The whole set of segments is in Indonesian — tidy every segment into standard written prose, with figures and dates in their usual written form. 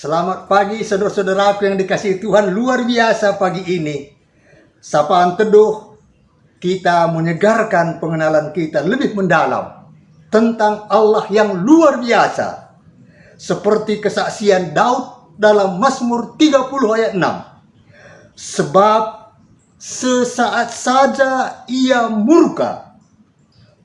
Selamat pagi saudara-saudaraku yang dikasihi Tuhan. Luar biasa pagi ini. Sapaan Teduh kita menyegarkan pengenalan kita lebih mendalam tentang Allah yang luar biasa. Seperti kesaksian Daud dalam Mazmur 30 ayat 6. Sebab sesaat saja ia murka,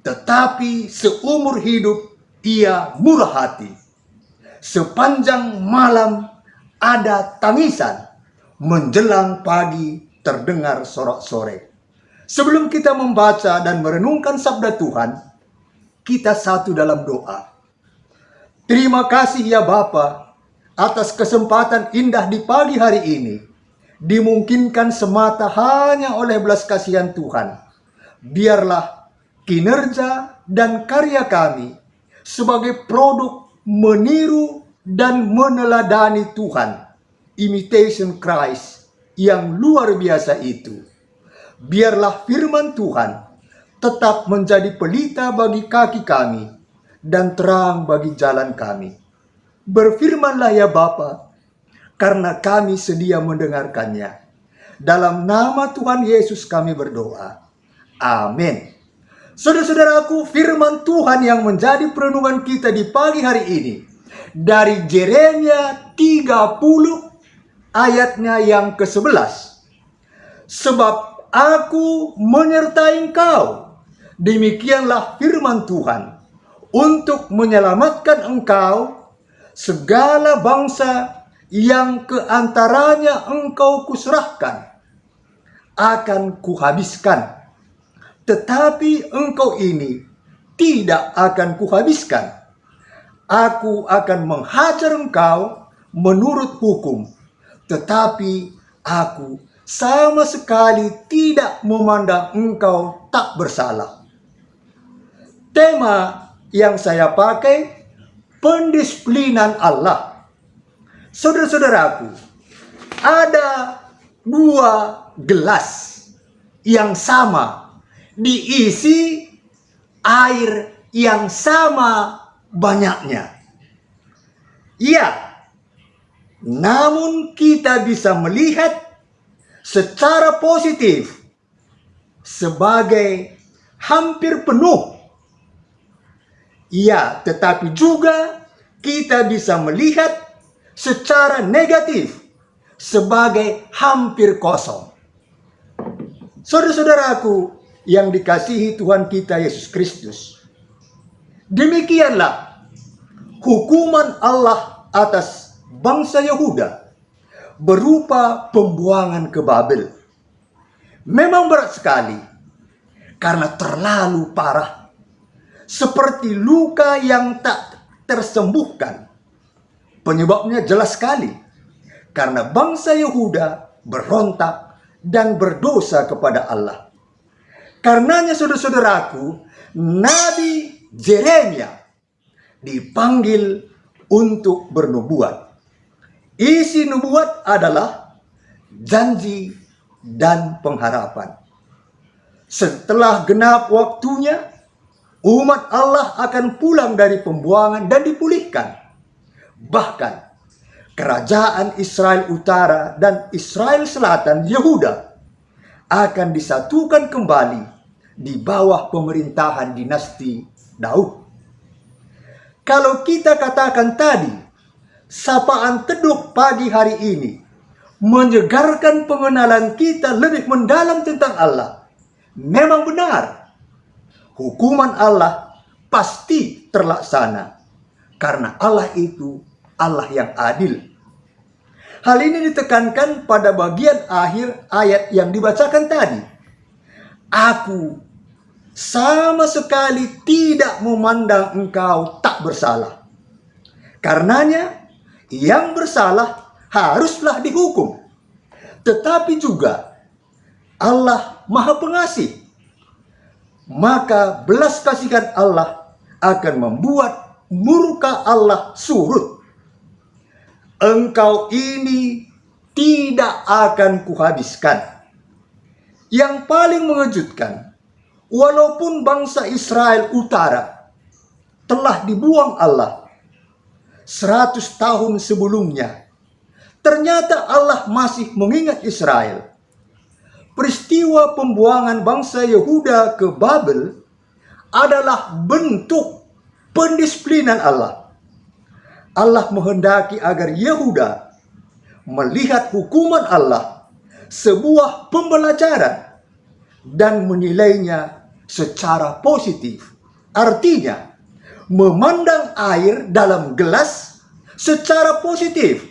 tetapi seumur hidup ia murah hati. Sepanjang malam ada tangisan, menjelang pagi terdengar sorak-sorai. Sebelum kita membaca dan merenungkan sabda Tuhan, kita satu dalam doa. Terima kasih ya Bapa atas kesempatan indah di pagi hari ini. Dimungkinkan semata hanya oleh belas kasihan Tuhan. Biarlah kinerja dan karya kami sebagai produk meniru dan meneladani Tuhan, imitation Christ yang luar biasa itu. Biarlah firman Tuhan tetap menjadi pelita bagi kaki kami dan terang bagi jalan kami. Berfirmanlah ya Bapa, karena kami sedia mendengarkannya. Dalam nama Tuhan Yesus kami berdoa. Amin. Saudara-saudaraku, firman Tuhan yang menjadi perenungan kita di pagi hari ini dari Yeremia 30 ayatnya yang ke-11. Sebab aku menyertai engkau, demikianlah firman Tuhan, untuk menyelamatkan engkau segala bangsa yang keantaranya engkau kuserahkan akan kuhabiskan. Tetapi engkau ini tidak akan kuhabiskan. Aku akan menghajar engkau menurut hukum. Tetapi aku sama sekali tidak memandang engkau tak bersalah. Tema yang saya pakai, pendisiplinan Allah. Saudara-saudaraku, ada dua gelas yang sama, diisi air yang sama banyaknya. Ya, namun kita bisa melihat secara positif sebagai hampir penuh. Ya, tetapi juga kita bisa melihat secara negatif sebagai hampir kosong. Saudara-saudaraku yang dikasihi Tuhan kita Yesus Kristus, demikianlah hukuman Allah atas bangsa Yehuda berupa pembuangan ke Babel. Memang berat sekali karena terlalu parah, seperti luka yang tak tersembuhkan. Penyebabnya jelas sekali, karena bangsa Yehuda berontak dan berdosa kepada Allah. Karenanya saudara-saudaraku, Nabi Yeremia dipanggil untuk bernubuat. Isi nubuat adalah janji dan pengharapan. Setelah genap waktunya, umat Allah akan pulang dari pembuangan dan dipulihkan. Bahkan kerajaan Israel Utara dan Israel Selatan, Yehuda, akan disatukan kembali di bawah pemerintahan dinasti Daud. Kalau kita katakan tadi, sapaan teduh pagi hari ini menyegarkan pengenalan kita lebih mendalam tentang Allah. Memang benar, hukuman Allah pasti terlaksana, karena Allah itu Allah yang adil. Hal ini ditekankan pada bagian akhir ayat yang dibacakan tadi. Aku sama sekali tidak memandang engkau tak bersalah. Karenanya yang bersalah haruslah dihukum. Tetapi juga Allah Maha Pengasih. Maka belas kasihan Allah akan membuat murka Allah surut. Engkau ini tidak akan kuhabiskan. Yang paling mengejutkan, walaupun bangsa Israel Utara telah dibuang Allah 100 tahun sebelumnya ternyata Allah masih mengingat Israel. Peristiwa pembuangan bangsa Yehuda ke Babel adalah bentuk pendisiplinan Allah. Allah menghendaki agar Yehuda melihat hukuman Allah sebuah pembelajaran dan menilainya secara positif. Artinya, memandang air dalam gelas secara positif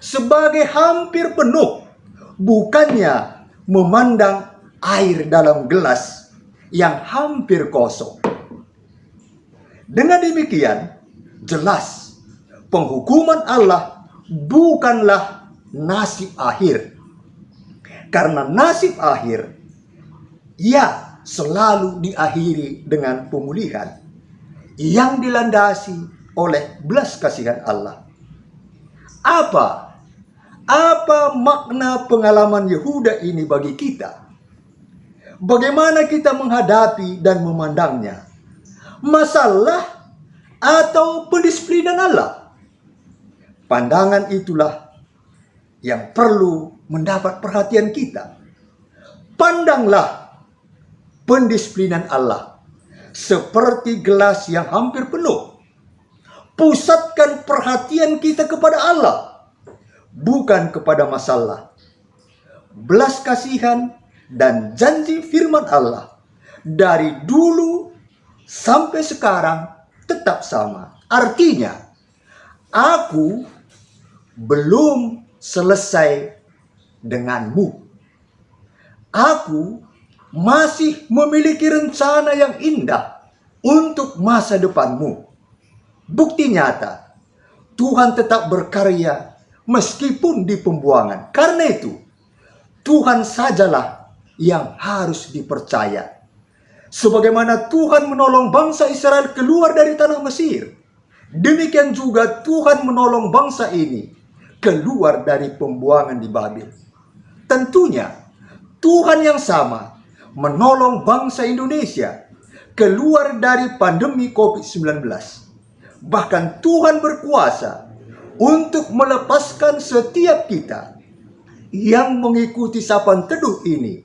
sebagai hampir penuh, bukannya memandang air dalam gelas yang hampir kosong. Dengan demikian, jelas penghukuman Allah bukanlah nasib akhir. Karena nasib akhir, ia selalu diakhiri dengan pemulihan yang dilandasi oleh belas kasihan Allah. Apa makna pengalaman Yehuda ini bagi kita? Bagaimana kita menghadapi dan memandangnya? Masalah atau pendisiplinan Allah? Pandangan itulah yang perlu mendapat perhatian kita. Pandanglah pendisiplinan Allah seperti gelas yang hampir penuh. Pusatkan perhatian kita kepada Allah, bukan kepada masalah. Belas kasihan dan janji firman Allah dari dulu sampai sekarang tetap sama. Artinya, aku belum selesai denganmu. Aku masih memiliki rencana yang indah untuk masa depanmu. Bukti nyata, Tuhan tetap berkarya meskipun di pembuangan. Karena itu, Tuhan sajalah yang harus dipercaya. Sebagaimana Tuhan menolong bangsa Israel keluar dari tanah Mesir, demikian juga Tuhan menolong bangsa ini keluar dari pembuangan di Babel. Tentunya Tuhan yang sama menolong bangsa Indonesia keluar dari pandemi COVID-19. Bahkan Tuhan berkuasa untuk melepaskan setiap kita yang mengikuti sapaan teduh ini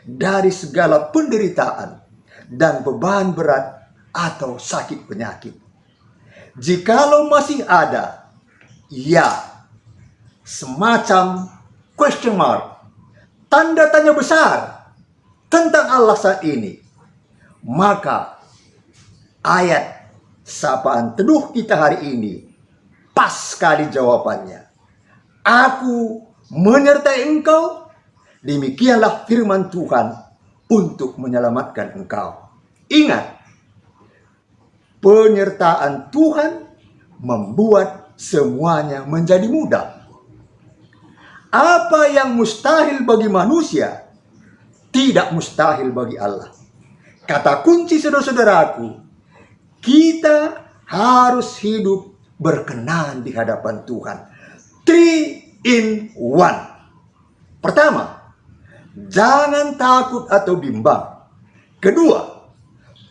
dari segala penderitaan dan beban berat atau sakit penyakit. Jikalau masih ada, semacam question mark, tanda tanya besar tentang Allah saat ini, maka ayat sapaan teduh kita hari ini pas sekali jawabannya. Aku menyertai engkau, demikianlah firman Tuhan untuk menyelamatkan engkau. Ingat, penyertaan Tuhan membuat semuanya menjadi mudah. Apa yang mustahil bagi manusia, tidak mustahil bagi Allah. Kata kunci saudara-saudaraku, kita harus hidup berkenan di hadapan Tuhan. 3 in 1. Pertama, jangan takut atau bimbang. Kedua,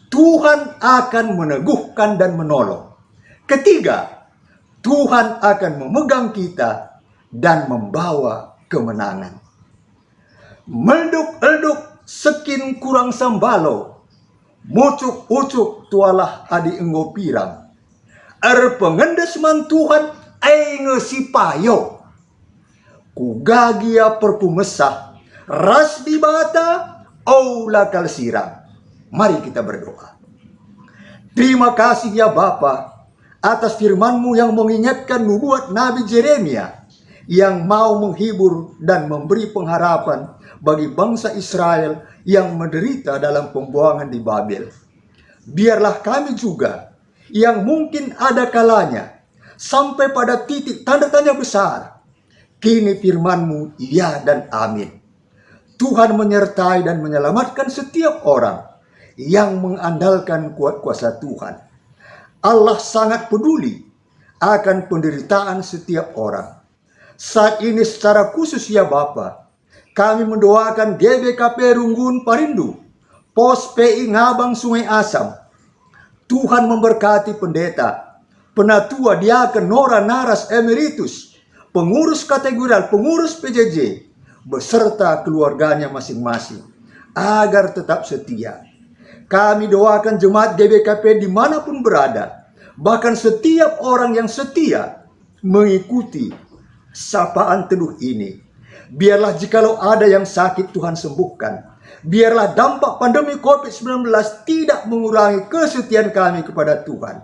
Tuhan akan meneguhkan dan menolong. Ketiga, Tuhan akan memegang kita dan membawa kemenangan. Melduk-elduk sekin kurang sambalo, mucuk-ucuk tualah adi enggo pirang. Pengendes man Tuhan ai ngesipayo. Kugagia perpumesah, ras di bata, lakal sirang. Mari kita berdoa. Terima kasih ya Bapa atas firman-Mu yang mengingatkan nubuat Nabi Yeremia yang mau menghibur dan memberi pengharapan bagi bangsa Israel yang menderita dalam pembuangan di Babel. Biarlah kami juga yang mungkin ada kalanya sampai pada titik tanda tanya besar, kini firman-Mu ya dan amin. Tuhan menyertai dan menyelamatkan setiap orang yang mengandalkan kuat kuasa Tuhan. Allah sangat peduli akan penderitaan setiap orang. Saat ini secara khusus ya Bapa, kami mendoakan GBKP Runggun Parindu, Pos PI Ngabang Sungai Asam. Tuhan memberkati pendeta, penatua diaken Nora Naras Emeritus, pengurus kategorial, pengurus PJJ, beserta keluarganya masing-masing, agar tetap setia. Kami doakan jemaat GBKP dimanapun berada, bahkan setiap orang yang setia mengikuti sapaan teduh ini. Biarlah jikalau ada yang sakit Tuhan sembuhkan. Biarlah dampak pandemi COVID-19 tidak mengurangi kesetiaan kami kepada Tuhan.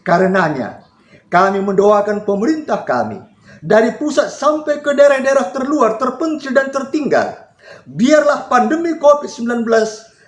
Karenanya, kami mendoakan pemerintah kami, dari pusat sampai ke daerah-daerah terluar, terpencil dan tertinggal. Biarlah pandemi COVID-19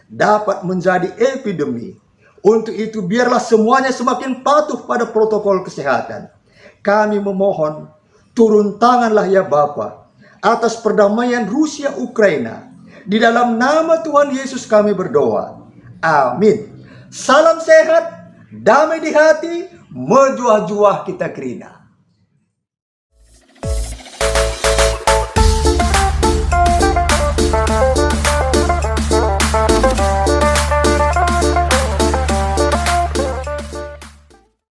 dapat menjadi epidemi. Untuk itu biarlah semuanya semakin patuh pada protokol kesehatan. Kami memohon, turun tanganlah ya Bapa atas perdamaian Rusia-Ukraina. Di dalam nama Tuhan Yesus kami berdoa. Amin. Salam sehat, damai di hati, mejuah-juah kita kerina.